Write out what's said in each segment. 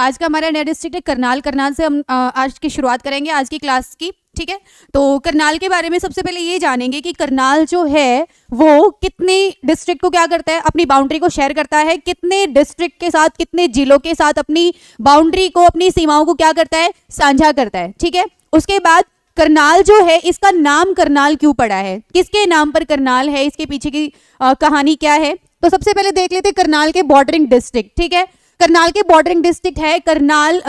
आज का हमारा नया डिस्ट्रिक्ट है करनाल। करनाल से हम आज की शुरुआत करेंगे आज की क्लास की, ठीक है। तो करनाल के बारे में सबसे पहले ये जानेंगे कि करनाल जो है वो कितने डिस्ट्रिक्ट को क्या करता है, अपनी बाउंड्री को शेयर करता है, कितने डिस्ट्रिक्ट के साथ, कितने जिलों के साथ अपनी बाउंड्री को, अपनी सीमाओं को क्या करता है, साझा करता है, ठीक है। उसके बाद करनाल जो है, इसका नाम करनाल क्यों पड़ा है, किसके नाम पर करनाल है, इसके पीछे की कहानी क्या है। तो सबसे पहले देख लेते हैं करनाल के बॉर्डरिंग डिस्ट्रिक्ट, ठीक है। करनाल के बॉर्डरिंग डिस्ट्रिक्ट है करनाल,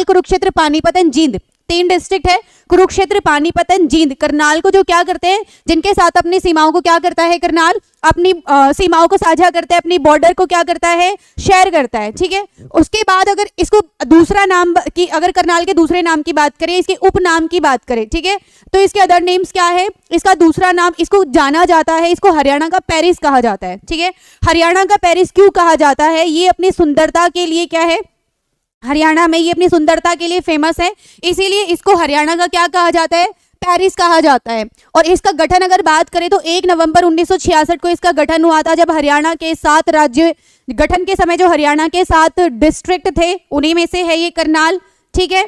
कुरुक्षेत्र, पानीपत एंड जींद। 3 डिस्ट्रिक्ट है, कुरुक्षेत्र, पानीपत एंड जींद। करनाल को जो क्या करते हैं, जिनके साथ अपनी सीमाओं को क्या करता है, करनाल अपनी सीमाओं को साझा करता है, अपनी बॉर्डर को क्या करता है, शेयर करता है, ठीक है। उसके बाद अगर इसको दूसरा नाम की, अगर करनाल के दूसरे नाम की बात करें, इसके उपनाम की बात करें, ठीक है, तो इसके अदर नेम्स क्या है, इसका दूसरा नाम, इसको जाना जाता है, इसको हरियाणा का पेरिस कहा जाता है, ठीक है। हरियाणा का पेरिस क्यों कहा जाता है, ये अपनी सुंदरता के लिए क्या है, हरियाणा में ये अपनी सुंदरता के लिए फेमस है, इसीलिए इसको हरियाणा का क्या कहा जाता है, पेरिस कहा जाता है। और इसका गठन अगर बात करें तो 1 नवंबर 1966 को इसका गठन हुआ था, जब हरियाणा के 7 राज्य, गठन के समय जो हरियाणा के 7 डिस्ट्रिक्ट थे उन्हीं में से है ये करनाल, ठीक है।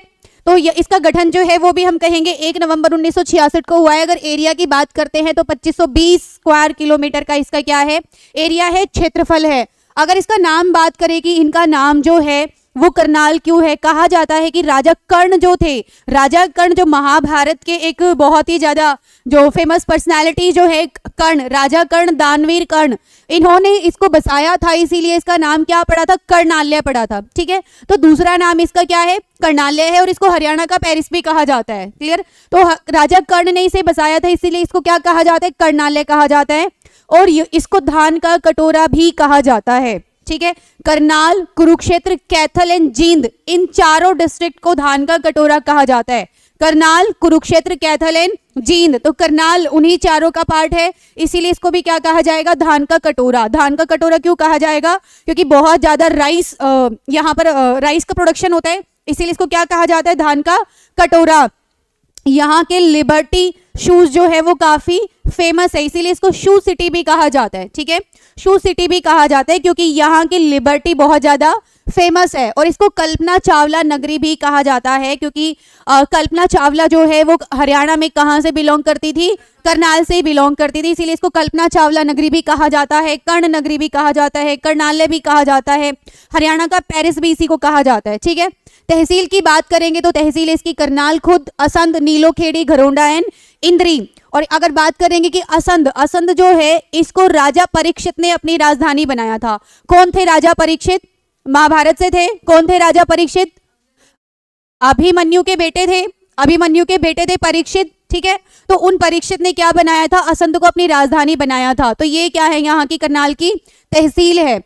तो इसका गठन जो है वो भी हम कहेंगे 1 नवंबर 1966 को हुआ है। अगर एरिया की बात करते हैं तो 2520 स्क्वायर किलोमीटर का इसका क्या है, एरिया है, क्षेत्रफल है। अगर इसका नाम बात करें कि इनका नाम जो है वो करनाल क्यों है, कहा जाता है कि राजा कर्ण जो थे, राजा कर्ण जो महाभारत के एक बहुत ही ज्यादा जो फेमस पर्सनालिटी जो है कर्ण, राजा कर्ण, दानवीर कर्ण, इन्होंने इसको बसाया था, इसीलिए इसका नाम क्या पड़ा था, कर्णालय पड़ा था, ठीक है। तो दूसरा नाम इसका क्या है, कर्णालय है, और इसको हरियाणा का पेरिस भी कहा जाता है, क्लियर। तो राजा कर्ण ने इसे बसाया था, इसीलिए इसको क्या कहा जाता है, कर्णालय कहा जाता है। और इसको धान का कटोरा भी कहा जाता है, ठीक है। करनाल, कुरुक्षेत्र, कैथल एंड जींद, इन चारों डिस्ट्रिक्ट को धान का कटोरा कहा जाता है। करनाल, कुरुक्षेत्र, कैथल एंड जींद, तो करनाल उन्हीं चारों का पार्ट है, इसीलिए इसको भी क्या कहा जाएगा, धान का कटोरा। धान का कटोरा क्यों कहा जाएगा, क्योंकि बहुत ज्यादा राइस यहाँ पर राइस का प्रोडक्शन होता है, इसीलिए इसको क्या कहा जाता है, धान का कटोरा। यहाँ के लिबर्टी शूज जो है वो काफी फेमस है, इसीलिए इसको शू सिटी भी कहा जाता है, ठीक है। शू सिटी भी कहा जाता है क्योंकि यहाँ की लिबर्टी बहुत ज्यादा फेमस है। और इसको कल्पना चावला नगरी भी कहा जाता है, क्योंकि कल्पना चावला जो है वो हरियाणा में कहाँ से बिलोंग करती थी, करनाल से बिलोंग करती थी, इसीलिए इसको कल्पना चावला नगरी भी कहा जाता है, कर्ण नगरी भी कहा जाता है, कर्णालय भी कहा जाता है, हरियाणा का पेरिस भी इसी को कहा जाता है, ठीक है। तहसील की बात करेंगे तो तहसील इसकी करनाल, खुद, असंध, नीलोखेड़ी, घरोंडा एंड इंद्री। और अगर बात करेंगे कि असंध, असंध जो है इसको राजा परीक्षित ने अपनी राजधानी बनाया था। कौन थे राजा परीक्षित, महाभारत से थे, कौन थे राजा परीक्षित, अभिमन्यु के बेटे थे, अभिमन्यु के बेटे थे परीक्षित, ठीक है। तो उन परीक्षित ने क्या बनाया था, असंध को अपनी राजधानी बनाया था। तो ये क्या है, यहाँ की करनाल की तहसील है।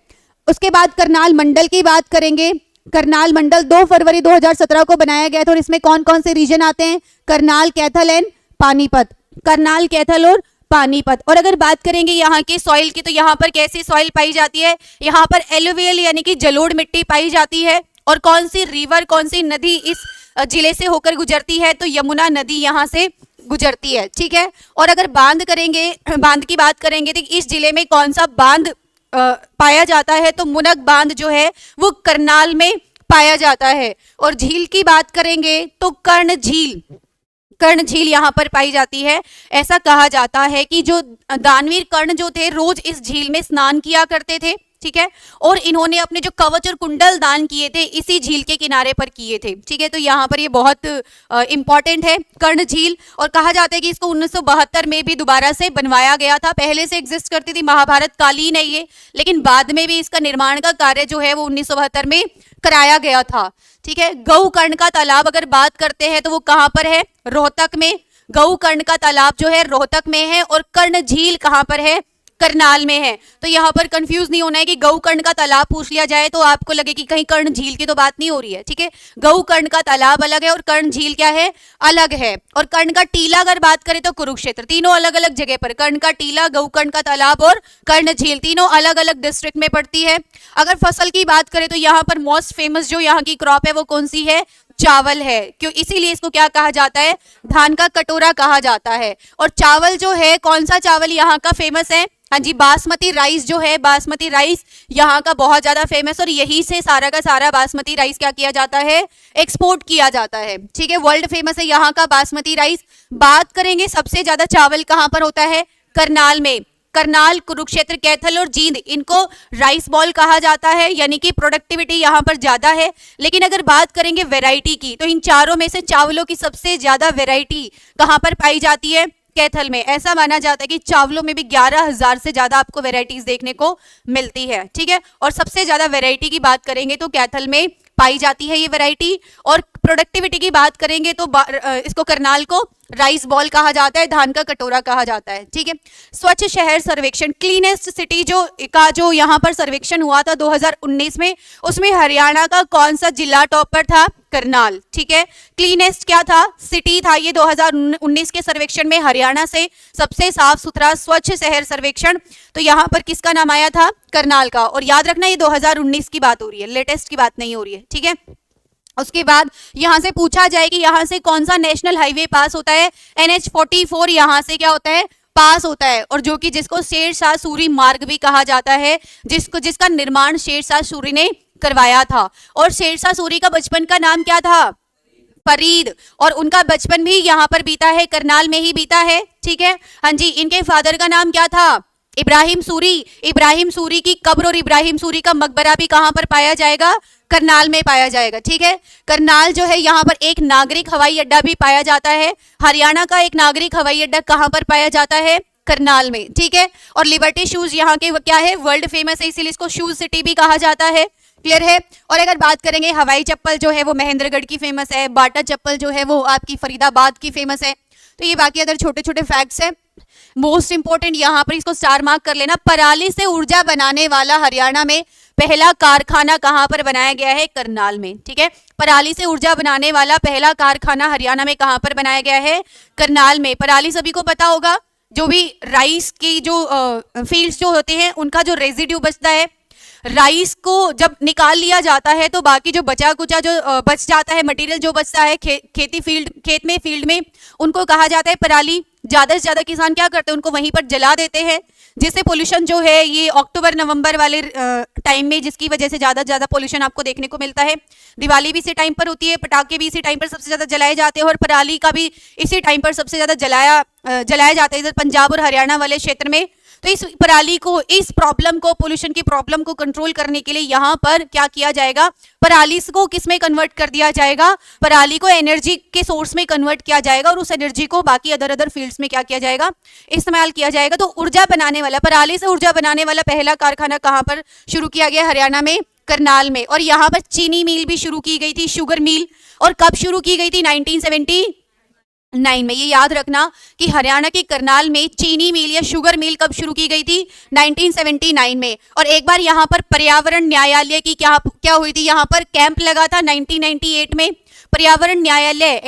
उसके बाद करनाल मंडल की बात करेंगे। करनाल मंडल 2 फरवरी 2017 को बनाया गया था, और इसमें कौन कौन से रीजन आते हैं, करनाल, कैथल एंड पानीपत, करनाल, कैथल और पानीपत। और अगर बात करेंगे यहाँ की सॉइल की, तो यहाँ पर कैसी सॉइल पाई जाती है, यहाँ पर एलुवियल यानी कि जलोढ़ मिट्टी पाई जाती है। और कौन सी रिवर, कौन सी नदी इस जिले से होकर गुजरती है, तो यमुना नदी यहाँ से गुजरती है, ठीक है। और अगर बांध करेंगे, बांध की बात करेंगे तो इस जिले में कौन सा बांध पाया जाता है, तो मुनक बांध जो है वो करनाल में पाया जाता है। और झील की बात करेंगे तो कर्ण झील, कर्ण झील यहाँ पर पाई जाती है। ऐसा कहा जाता है कि जो दानवीर कर्ण जो थे रोज इस झील में स्नान किया करते थे, ठीक है। और इन्होंने अपने जो कवच और कुंडल दान किए थे इसी झील के किनारे पर किए थे, ठीक है। तो यहाँ पर ये बहुत इंपॉर्टेंट है कर्ण झील। और कहा जाता है कि इसको 1972 में भी दोबारा से बनवाया गया था, पहले से एग्जिस्ट करती थी, महाभारत कालीन है ये, लेकिन बाद में भी इसका निर्माण का कार्य जो है वो 1972 में कराया गया था, ठीक है। गौकर्ण का तालाब अगर बात करते हैं तो वो कहाँ पर है, रोहतक में। गौकर्ण का तालाब जो है रोहतक में है, और कर्ण झील कहाँ पर है, करनाल में है। तो यहाँ पर कंफ्यूज नहीं होना है कि गौकर्ण का तालाब पूछ लिया जाए तो आपको लगे कि कहीं कर्ण झील की तो बात नहीं हो रही है, ठीक है। गौकर्ण का तालाब अलग है और कर्ण झील क्या है, अलग है। और कर्ण का टीला अगर बात करें तो कुरुक्षेत्र, तीनों अलग अलग जगह पर, कर्ण का टीला, गौकर्ण का तालाब और कर्ण झील, तीनों अलग अलग डिस्ट्रिक्ट में पड़ती है। अगर फसल की बात करें तो यहाँ पर मोस्ट फेमस जो यहाँ की क्रॉप है वो कौन सी है, चावल है, क्यों, इसीलिए इसको क्या कहा जाता है, धान का कटोरा कहा जाता है। और चावल जो है, कौन सा चावल यहाँ का फेमस है, हाँ जी, बासमती राइस जो है, बासमती राइस यहाँ का बहुत ज्यादा फेमस, और यही से सारा का सारा बासमती राइस क्या किया जाता है, एक्सपोर्ट किया जाता है। ठीक है, वर्ल्ड फेमस है यहाँ का बासमती राइस। बात करेंगे सबसे ज्यादा चावल कहाँ पर होता है, करनाल में। करनाल, कुरुक्षेत्र, कैथल और जींद, इनको राइस बॉल कहा जाता है, यानी कि प्रोडक्टिविटी यहाँ पर ज्यादा है। लेकिन अगर बात करेंगे वैरायटी की, तो इन चारों में से चावलों की सबसे ज्यादा वैरायटी कहाँ पर पाई जाती है, कैथल में। ऐसा माना जाता है कि चावलों में भी 11,000 से ज्यादा आपको वैरायटीज देखने को मिलती है। ठीक है, और सबसे ज्यादा वैरायटी की बात करेंगे तो कैथल में पाई जाती है ये वैरायटी। और प्रोडक्टिविटी की बात करेंगे तो इसको, करनाल को राइस बॉल कहा जाता है, धान का कटोरा कहा जाता है। ठीक है, स्वच्छ शहर सर्वेक्षण, क्लीनेस्ट सिटी जो यहाँ पर सर्वेक्षण हुआ था 2019 में, उसमें हरियाणा का कौन सा जिला टॉप पर था, करनाल। ठीक है, क्लीनेस्ट क्या था, सिटी था ये 2019 के सर्वेक्षण में, हरियाणा से सबसे साफ सुथरा स्वच्छ शहर सर्वेक्षण, तो यहाँ पर किसका नाम आया था, करनाल का। और याद रखना ये 2019 की बात हो रही है, लेटेस्ट की बात नहीं हो रही है। ठीक है, उसके बाद यहां से पूछा जाए कि यहां से कौन सा नेशनल हाईवे पास होता है, NH44 यहां से क्या होता है, पास होता है, और जो कि जिसको शेरशाह सूरी मार्ग भी कहा जाता है, जिसका निर्माण शेरशाह सूरी ने करवाया था। और शेरशाह सूरी का बचपन का नाम क्या था, फरीद, और उनका बचपन भी यहाँ पर बीता है, करनाल में ही बीता है। ठीक है, हाँ जी, इनके फादर का नाम क्या था, इब्राहिम सूरी। इब्राहिम सूरी की कब्र और इब्राहिम सूरी का मकबरा भी कहां पर पाया जाएगा, करनाल में पाया जाएगा। ठीक है, करनाल जो है यहाँ पर एक नागरिक हवाई अड्डा भी पाया जाता है। हरियाणा का एक नागरिक हवाई अड्डा कहां पर पाया जाता है, करनाल में। ठीक है, और लिबर्टी शूज यहाँ के क्या है, वर्ल्ड फेमस है, इसीलिए इसको शूज सिटी भी कहा जाता है। क्लियर है। और अगर बात करेंगे हवाई चप्पल जो है वो महेंद्रगढ़ की फेमस है, बाटा चप्पल जो है वो आपकी फरीदाबाद की फेमस है। तो ये बाकी अदर छोटे छोटे फैक्ट्स है। मोस्ट इंपोर्टेंट यहाँ पर इसको स्टार मार्क कर लेना, पराली से ऊर्जा बनाने वाला हरियाणा में पहला कारखाना कहाँ पर बनाया गया है, करनाल में। ठीक है, पराली से ऊर्जा बनाने वाला पहला कारखाना हरियाणा में कहाँ पर बनाया गया है, करनाल में। पराली सभी को पता होगा, जो भी राइस की जो फील्ड्स जो होते हैं उनका जो रेजिड्यू बचता है, राइस को जब निकाल लिया जाता है तो बाकी जो बचा कुचा जो बच जाता है, मटेरियल जो बचता है खेत में फील्ड में, उनको कहा जाता है पराली। ज्यादा से ज्यादा किसान क्या करते हैं, उनको वहीं पर जला देते हैं, जिससे पोल्यूशन जो है ये अक्टूबर नवंबर वाले टाइम में, जिसकी वजह से ज्यादा पोल्यूशन आपको देखने को मिलता है। दिवाली भी इसी टाइम पर होती है, पटाखे भी इसी टाइम पर सबसे ज्यादा जलाए जाते हैं, और पराली का भी इसी टाइम पर सबसे ज्यादा जलाया जाता है इधर पंजाब और हरियाणा वाले क्षेत्र में। तो इस पराली को, इस प्रॉब्लम को, पोल्यूशन की प्रॉब्लम को कंट्रोल करने के लिए यहाँ पर क्या किया जाएगा, पराली को किस में कन्वर्ट कर दिया जाएगा, पराली को एनर्जी के सोर्स में कन्वर्ट किया जाएगा, और उस एनर्जी को बाकी अदर फील्ड्स में क्या किया जाएगा, इस्तेमाल किया जाएगा। तो ऊर्जा बनाने वाला, पराली से ऊर्जा बनाने वाला पहला कारखाना कहाँ पर शुरू किया गया, हरियाणा में, करनाल में। और यहाँ पर चीनी मिल भी शुरू की गई थी, शुगर मिल, और कब शुरू की गई थी, 1979 में। ये याद रखना कि हरियाणा के करनाल में चीनी मिल या शुगर मिल कब शुरू की गई थी, 1979 में। और एक बार यहाँ पर पर्यावरण न्यायालय की क्या हुई थी, यहाँ पर कैंप लगा था 1998 में। पर्यावरण न्यायालय,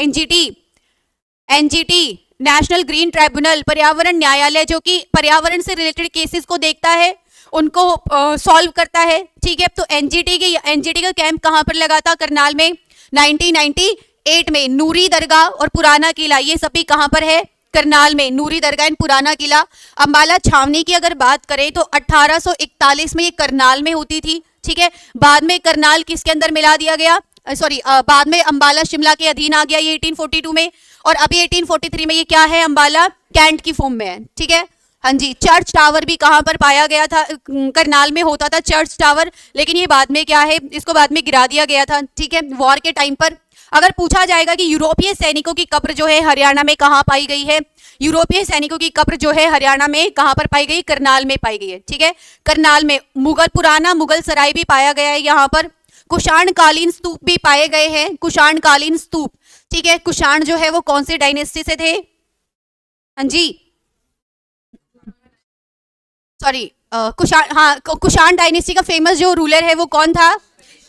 एनजीटी, नेशनल ग्रीन ट्राइब्यूनल, पर्यावरण न्यायालय, जो कि पर्यावरण से रिलेटेड केसेस को देखता है, उनको सॉल्व करता है। ठीक है, तो एनजीटी का कैंप कहाँ पर लगा था, करनाल में, 1998 में। नूरी दरगाह और पुराना किला, ये सभी कहां पर है, करनाल में। नूरी दरगाह एंड पुराना किला। अंबाला छावनी की अगर बात करें तो 1841 में ये करनाल में होती थी। ठीक है, बाद में करनाल किसके अंदर मिला दिया गया, बाद में अंबाला शिमला के अधीन आ गया ये 1842 में, और अभी 1843 में ये क्या है, अंबाला कैंट की फॉर्म में है। ठीक है, हाँ जी। चर्च टावर भी कहां पर पाया गया था, करनाल में होता था चर्च टावर, लेकिन ये बाद में क्या है, इसको बाद में गिरा दिया गया था। ठीक है, वॉर के टाइम पर। अगर पूछा जाएगा कि यूरोपीय सैनिकों की कब्र जो है हरियाणा में कहां पाई गई है, यूरोपीय सैनिकों की कब्र जो है हरियाणा में कहां पर पाई गई, करनाल में पाई गई है। ठीक है, करनाल में। पुराना मुगल सराय भी पाया गया है यहाँ पर। कुषाण कालीन स्तूप भी पाए गए हैं, कुषाण कालीन स्तूप। ठीक है, कुषाण जो है वो कौन से डायनेस्टी से थे, हाँ जी, कुषाण डायनेस्टी का फेमस जो रूलर है वो कौन था,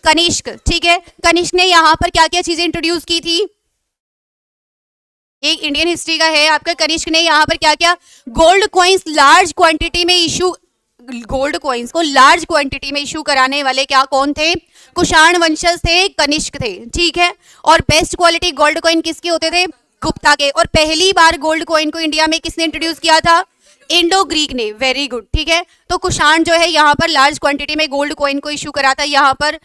कनिष्क। ठीक है, कनिष्क ने यहाँ पर क्या क्या चीजें इंट्रोड्यूस की थी, एक इंडियन हिस्ट्री का है आपका। कनिष्क ने यहाँ पर क्या क्या, गोल्ड कॉइन्स लार्ज क्वांटिटी में इशू, गोल्ड कॉइन्स को लार्ज क्वांटिटी में इशू कराने वाले क्या कौन थे, कुषाण वंशज थे, कनिष्क थे। ठीक है, और बेस्ट क्वालिटी गोल्ड कॉइन किसके होते थे, गुप्ता के। और पहली बार गोल्ड कॉइन को इंडिया में किसने इंट्रोड्यूस किया था, इंडो ग्रीक ने, वेरी गुड, ठीक है। तो कुषाण जो है यहाँ पर लार्ज क्वांटिटी में गोल्ड कॉइन को इशू करा था। यहाँ पर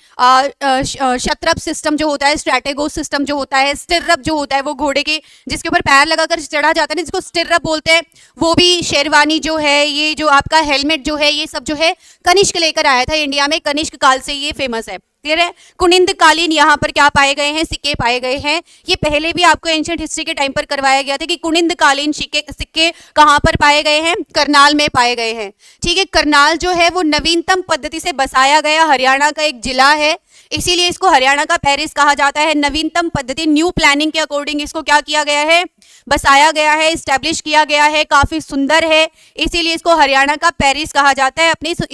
शत्रप सिस्टम जो होता है, स्ट्रैटेगोस सिस्टम जो होता है, स्टिरअप जो होता है वो घोड़े के जिसके ऊपर पैर लगाकर चढ़ा जाता है ना, जिसको स्टिरअप बोलते हैं, वो भी शेरवानी जो है, ये जो आपका हेलमेट जो है, ये सब जो है कनिष्क लेकर आया था इंडिया में। कनिष्क काल से ये फेमस है, क्लियर है। कुनिंद कालीन यहाँ पर क्या पाए गए हैं, सिक्के पाए गए हैं। ये पहले भी आपको एंशिएंट हिस्ट्री के टाइम पर करवाया गया था कि कुनिंद कालीन सिक्के कहाँ पर पाए गए हैं, करनाल में पाए गए हैं, ठीक है। करनाल जो है वो नवीनतम पद्धति से बसाया गया हरियाणा का एक जिला है, इसीलिए इसको हरियाणा का पेरिस कहा जाता है। नवीनतम पद्धति, न्यू प्लानिंग के अकॉर्डिंग इसको क्या किया गया है, बसाया गया है, इस्टेब्लिश किया गया है, काफी सुंदर है, इसीलिए इसको हरियाणा का पेरिस कहा जाता है।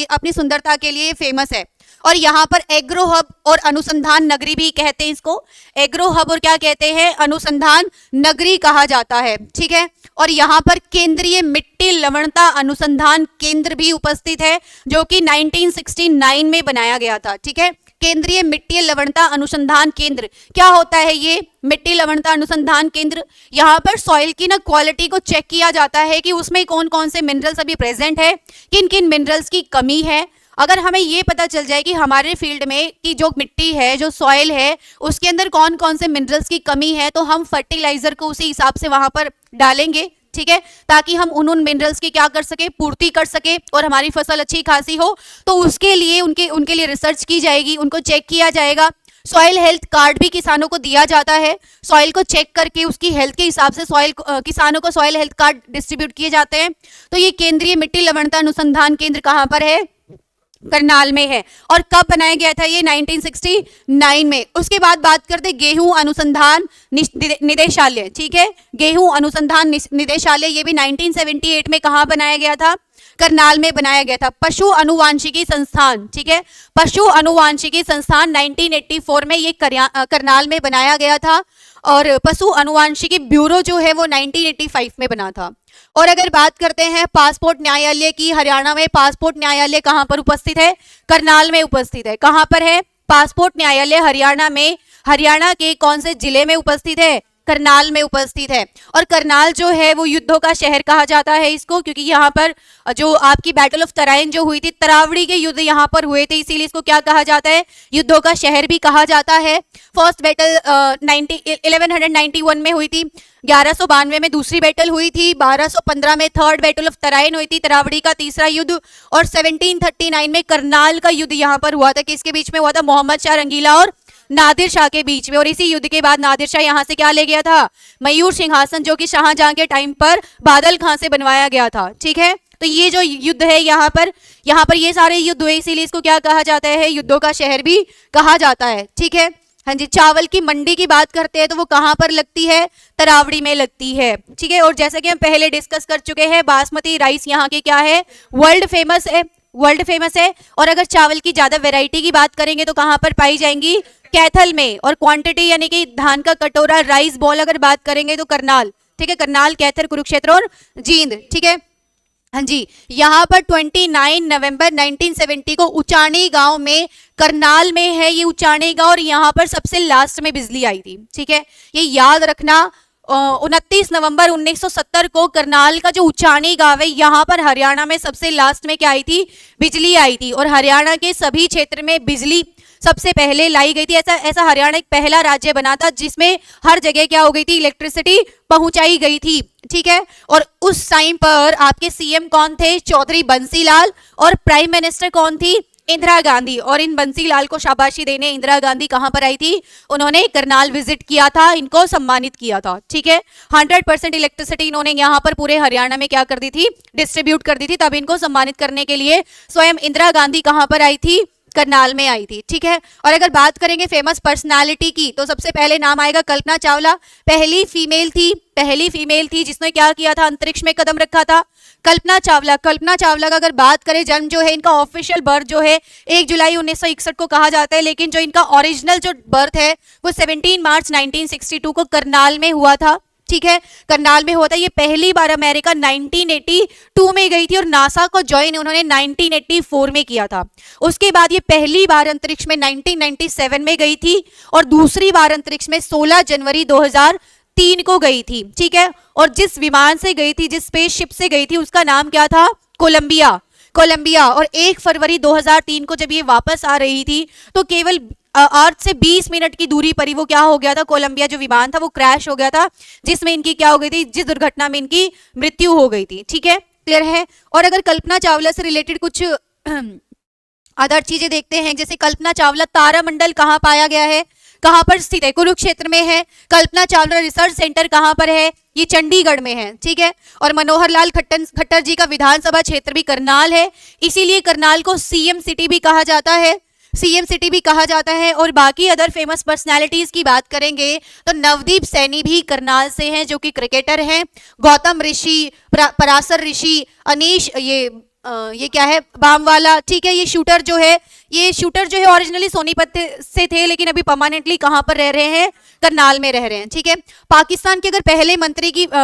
अपनी सुंदरता के लिए फेमस है। और यहाँ पर एग्रो हब और अनुसंधान नगरी भी कहते हैं इसको। एग्रो हब और क्या कहते हैं, अनुसंधान नगरी कहा जाता है, ठीक है। और यहाँ पर केंद्रीय मिट्टी लवणता अनुसंधान केंद्र भी उपस्थित है, जो कि 1969 में बनाया गया था, ठीक है। केंद्रीय मिट्टी लवणता अनुसंधान केंद्र क्या होता है, ये मिट्टी लवणता अनुसंधान केंद्र, यहाँ पर सॉइल की ना क्वालिटी को चेक किया जाता है कि उसमें कौन कौन से मिनरल्स अभी प्रेजेंट है, किन किन मिनरल्स की कमी है। अगर हमें ये पता चल जाए कि हमारे फील्ड में की जो मिट्टी है, जो सॉइल है, उसके अंदर कौन कौन से मिनरल्स की कमी है, तो हम फर्टिलाइजर को उसी हिसाब से वहां पर डालेंगे, ठीक है, ताकि हम उन मिनरल्स की क्या कर सके, पूर्ति कर सके और हमारी फसल अच्छी खासी हो। तो उसके लिए उनके लिए रिसर्च की जाएगी, उनको चेक किया जाएगा। सॉइल हेल्थ कार्ड भी किसानों को दिया जाता है, सॉइल को चेक करके उसकी हेल्थ के हिसाब से किसानों को सॉइल हेल्थ कार्ड डिस्ट्रीब्यूट किए जाते हैं। तो ये केंद्रीय मिट्टी लवणता अनुसंधान केंद्र कहाँ पर है, करनाल में है। और कब बनाया गया था ये, 1969 में। उसके बाद बात करते गेहूं अनुसंधान निदेशालय, ठीक है। गेहूं अनुसंधान निदेशालय ये भी 1978 में कहाँ बनाया गया था, करनाल में बनाया गया था। पशु अनुवांशिकी संस्थान, ठीक है, पशु अनुवांशिकी संस्थान 1984 में ये करनाल में बनाया गया था। और पशु अनुवांशिकी ब्यूरो जो है वो 1985 में बना था। और अगर बात करते हैं पासपोर्ट न्यायालय की, हरियाणा में पासपोर्ट न्यायालय कहाँ पर उपस्थित है, करनाल में उपस्थित है। कहाँ पर है पासपोर्ट न्यायालय, हरियाणा में। हरियाणा के कौन से जिले में उपस्थित है, करनाल में उपस्थित है। और करनाल जो है वो युद्धों का शहर कहा जाता है इसको, क्योंकि यहाँ पर जो आपकी बैटल ऑफ तराइन जो हुई थी, तरावड़ी के युद्ध यहाँ पर हुए थे, इसीलिए इसको क्या कहा जाता है, युद्धों का शहर भी कहा जाता है। फर्स्ट बैटल 1191 में हुई थी, 1192 में दूसरी बैटल हुई थी, 1215 में थर्ड बैटल ऑफ तराइन हुई थी, तरावड़ी का तीसरा युद्ध। और 1739 में करनाल का युद्ध यहाँ पर हुआ था। किसके बीच में हुआ था, मोहम्मद शाह रंगीला और नादिर शाह के बीच में। और इसी युद्ध के बाद नादिर शाह यहाँ से क्या ले गया था, मयूर सिंहासन, जो कि शाहजहां के टाइम पर बादल खां से बनवाया गया था, ठीक है। तो ये जो युद्ध है यहाँ पर ये सारे युद्ध हुए, इसीलिए इसको क्या कहा जाता है, युद्धों का शहर भी कहा जाता है, ठीक है। हाँ जी, चावल की मंडी की बात करते हैं तो वो कहाँ पर लगती है, तरावड़ी में लगती है, ठीक है। और जैसा कि हम पहले डिस्कस कर चुके हैं, बासमती राइस यहाँ के क्या है, वर्ल्ड फेमस है, वर्ल्ड फेमस है। और अगर चावल की ज्यादा वैरायटी की बात करेंगे तो कहाँ पर पाई जाएंगी, कैथल में। और क्वांटिटी यानी कि धान का कटोरा, राइस बॉल अगर बात करेंगे तो करनाल, ठीक है, करनाल, कैथल, कुरुक्षेत्र और जींद, ठीक है। हाँ जी, यहाँ पर 29 नवंबर 1970 को उचानी गांव में, करनाल में है ये उचानी गांव, और यहाँ पर सबसे लास्ट में बिजली आई थी, ठीक है, ये याद रखना। 29 नवंबर 1970 को करनाल का जो उचानी गांव है, यहाँ पर हरियाणा में सबसे लास्ट में क्या आई थी, बिजली आई थी। और हरियाणा के सभी क्षेत्र में बिजली सबसे पहले लाई गई थी। ऐसा हरियाणा एक पहला राज्य बना था जिसमें हर जगह क्या हो गई थी, इलेक्ट्रिसिटी पहुंचाई गई थी, ठीक है। और उस टाइम पर आपके सीएम कौन थे, चौधरी बंसीलाल, और प्राइम मिनिस्टर कौन थी, इंदिरा गांधी। और इन बंसीलाल को शाबाशी देने इंदिरा गांधी कहां पर आई थी, उन्होंने करनाल विजिट किया था, इनको सम्मानित किया था, ठीक है। 100% इलेक्ट्रिसिटी इन्होंने यहाँ पर पूरे हरियाणा में क्या कर दी थी, डिस्ट्रीब्यूट कर दी थी। तब इनको सम्मानित करने के लिए स्वयं इंदिरा गांधी कहां पर आई थी, करनाल में आई थी, ठीक है। और अगर बात करेंगे फेमस पर्सनालिटी की तो सबसे पहले नाम आएगा कल्पना चावला। पहली फीमेल थी जिसने क्या किया था, अंतरिक्ष में कदम रखा था, कल्पना चावला का अगर बात करें, जन्म जो है इनका ऑफिशियल बर्थ जो है 1 जुलाई 1961 को कहा जाता है, लेकिन जो इनका ओरिजिनल जो बर्थ है वो 17 मार्च 1962 को करनाल में हुआ था, ठीक है, करनाल में होता है। ये पहली बार अमेरिका 1982 में गई थी और नासा को ज्वाइन उन्होंने 1984 में किया था। उसके बाद ये पहली बार अंतरिक्ष में 1997 में गई थी और दूसरी बार अंतरिक्ष में 16 जनवरी 2003 को गई थी, ठीक है, और जिस विमान से गई थी, जिस स्पेसशिप से गई थी, उसका नाम क्या था? कोलंबिया। कोलंबिया। और 1 फरवरी 2003 को जब ये वापस आ रही थी तो केवल अर्थ से 20 मिनट की दूरी पर ही वो क्या हो गया था? कोलंबिया जो विमान था वो क्रैश हो गया था, जिसमें इनकी क्या हो गई थी? जिस दुर्घटना में इनकी मृत्यु हो गई थी, ठीक है, क्लियर है। और अगर कल्पना चावला से रिलेटेड कुछ अदर चीजें देखते हैं, जैसे कल्पना चावला तारामंडल कहाँ पाया गया है, कहाँ पर स्थित है? कुरुक्षेत्र में है। कल्पना चावला रिसर्च सेंटर कहाँ पर है? ये चंडीगढ़ में है, ठीक है। और मनोहर लाल खट्टर जी का विधानसभा क्षेत्र भी करनाल है, इसीलिए करनाल को सीएम सिटी भी कहा जाता है, सीएम सिटी भी कहा जाता है। और बाकी अदर फेमस पर्सनालिटीज की बात करेंगे तो नवदीप सैनी भी करनाल से हैं, जो कि क्रिकेटर हैं। गौतम ऋषि, पराशर ऋषि, अनीश, ये क्या है? बामवाला, ठीक है। ये शूटर जो है ओरिजिनली सोनीपत से थे, लेकिन अभी परमानेंटली कहां पर रह रहे हैं? करनाल में रह रहे हैं, ठीक है। पाकिस्तान के अगर पहले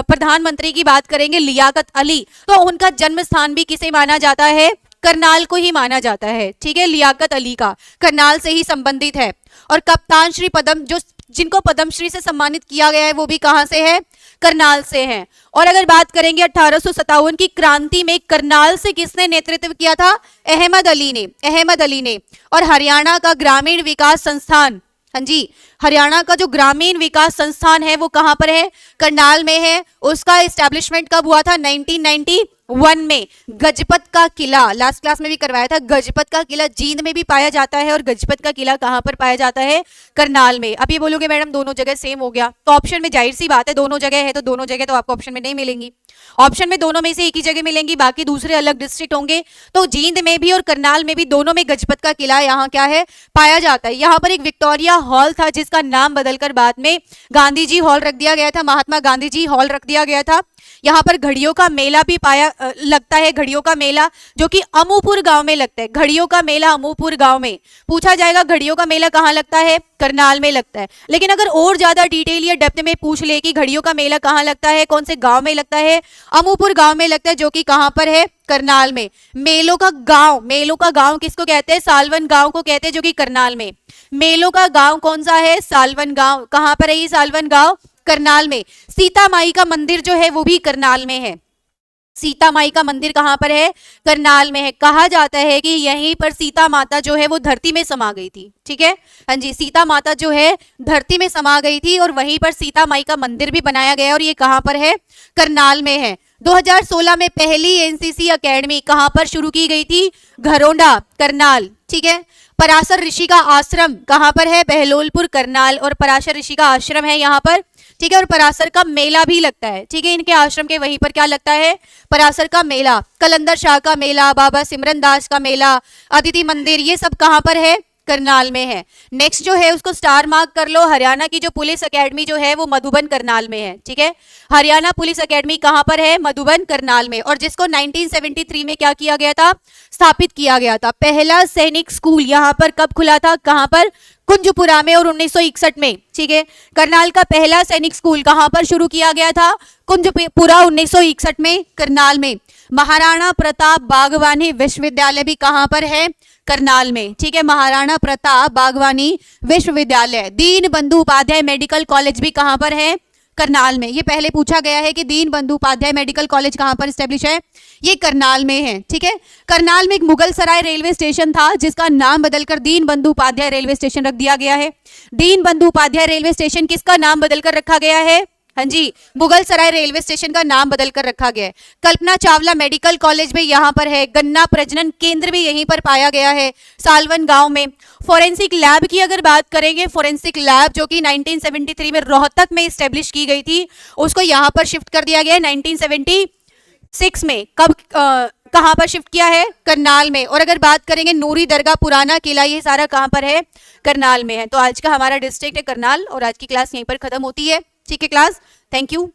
प्रधानमंत्री की बात करेंगे, लियाकत अली, तो उनका जन्म स्थान भी किसे माना जाता है? करनाल को ही माना जाता है, ठीक है। लियाकत अली का करनाल से ही संबंधित है। और कप्तान श्री पद्म, जिनको पद्मश्री से सम्मानित किया गया है, वो भी कहां से है? करनाल से हैं। और अगर बात करेंगे 1857 की क्रांति में करनाल से किसने नेतृत्व किया था? अहमद अली ने। और हरियाणा का ग्रामीण विकास संस्थान, हाँ जी, हरियाणा का जो ग्रामीण विकास संस्थान है वो कहां पर है? करनाल में है। उसका एस्टेब्लिशमेंट कब हुआ था? 1991 में। गजपत का किला, लास्ट क्लास में भी करवाया था, गजपत का किला जींद में भी पाया जाता है, और गजपत का किला कहां पर पाया जाता है? करनाल में। अब ये बोलोगे मैडम दोनों जगह सेम हो गया, तो ऑप्शन में जाहिर सी बात है दोनों जगह है, तो दोनों जगह तो आपको ऑप्शन में नहीं मिलेंगी। ऑप्शन में दोनों में से एक ही जगह मिलेंगी, बाकी दूसरे अलग डिस्ट्रिक्ट होंगे। तो जींद में भी और करनाल में भी, दोनों में गजपत का किला यहाँ क्या है? पाया जाता है। यहाँ पर एक विक्टोरिया हॉल था, जिसका नाम बदलकर बाद में गांधी जी हॉल रख दिया गया था, महात्मा गांधी जी हॉल रख दिया गया था। यहाँ पर घड़ियों का मेला भी लगता है, घड़ियों का मेला, जो कि अमूपुर गांव में लगता है। घड़ियों का मेला अमूपुर गांव में। पूछा जाएगा घड़ियों का मेला कहाँ लगता है? करनाल में लगता है। लेकिन अगर और ज्यादा डिटेल या डेप्थ में पूछ ले कि घड़ियों का मेला कहाँ लगता है, कौन से गांव में लगता है, अमूपुर गांव में लगता है, जो कि कहां पर है? करनाल में। मेलों का गांव किसको कहते हैं? सालवन गांव को कहते हैं, जो कि करनाल में। मेलों का गांव कौन सा है? सालवन गांव। कहां पर है ये सालवन गांव? करनाल में। सीता माई का मंदिर जो है वो भी करनाल में है। सीता माई का मंदिर कहां पर है? करनाल में है। कहा जाता है कि यहीं पर सीता माता जो है वो धरती में समा गई थी, ठीक है। हाँ जी, सीता माता जो है धरती में समा गई थी, और वहीं पर सीता माई का मंदिर भी बनाया गया, और ये कहां पर है? करनाल में है। 2016 में पहली एनसीसी एकेडमी कहां पर शुरू की गई थी? घरोंडा, करनाल, ठीक है। पराशर ऋषि का आश्रम कहां पर है? बहलोलपुर, करनाल। और पराशर ऋषि का आश्रम है यहाँ पर, ठीक है। और पराशर का मेला भी लगता है, ठीक है। इनके आश्रम के वहीं पर क्या लगता है? पराशर का मेला। कलंदर शाह का मेला, बाबा सिमरन दास का मेला, अदिति मंदिर, ये सब कहां पर है? करनाल में है। नेक्स्ट जो है उसको स्टार मार्क कर लो। हरियाणा की जो पुलिस एकेडमी जो है वो मधुबन, करनाल में है, ठीक है। हरियाणा पुलिस एकेडमी कहां पर है? मधुबन, करनाल में। और जिसको 1973 में क्या किया गया था? स्थापित किया गया था। पहला सैनिक स्कूल यहाँ पर कब खुला था? कहां पर? कुंजपुरा में, और 1961 में, ठीक है। करनाल का पहला सैनिक स्कूल कहां पर शुरू किया गया था? कुंजपुरा, 1961 में, करनाल में। महाराणा प्रताप बागवानी विश्वविद्यालय भी कहां पर है? करनाल में, ठीक है। महाराणा प्रताप बागवानी विश्वविद्यालय। दीन बंधु उपाध्याय मेडिकल कॉलेज भी कहां पर है? करनाल में। ये पहले पूछा गया है कि दीन बंधु उपाध्याय मेडिकल कॉलेज कहां पर स्टैब्लिश है? ये करनाल में है, ठीक है। करनाल में एक मुगल सराय रेलवे स्टेशन था, जिसका नाम बदलकर दीन बंधु उपाध्याय रेलवे स्टेशन रख दिया गया है। दीन बंधु उपाध्याय रेलवे स्टेशन किसका नाम बदलकर रखा गया है? हाँ जी, मुगल सराय रेलवे स्टेशन का नाम बदलकर रखा गया है। कल्पना चावला मेडिकल कॉलेज भी यहाँ पर है। गन्ना प्रजनन केंद्र भी यहीं पर पाया गया है, सालवन गांव में। फोरेंसिक लैब की अगर बात करेंगे, फोरेंसिक लैब जो कि 1973 में रोहतक में स्टेब्लिश की गई थी, उसको यहाँ पर शिफ्ट कर दिया गया है 1976 में। कब कहां पर शिफ्ट किया है? करनाल में। और अगर बात करेंगे नूरी दरगाह, पुराना किला, ये सारा कहां पर है? करनाल में है। तो आज का हमारा डिस्ट्रिक्ट है करनाल, और आज की क्लास यहीं पर खत्म होती है, ठीक है क्लास। Thank you.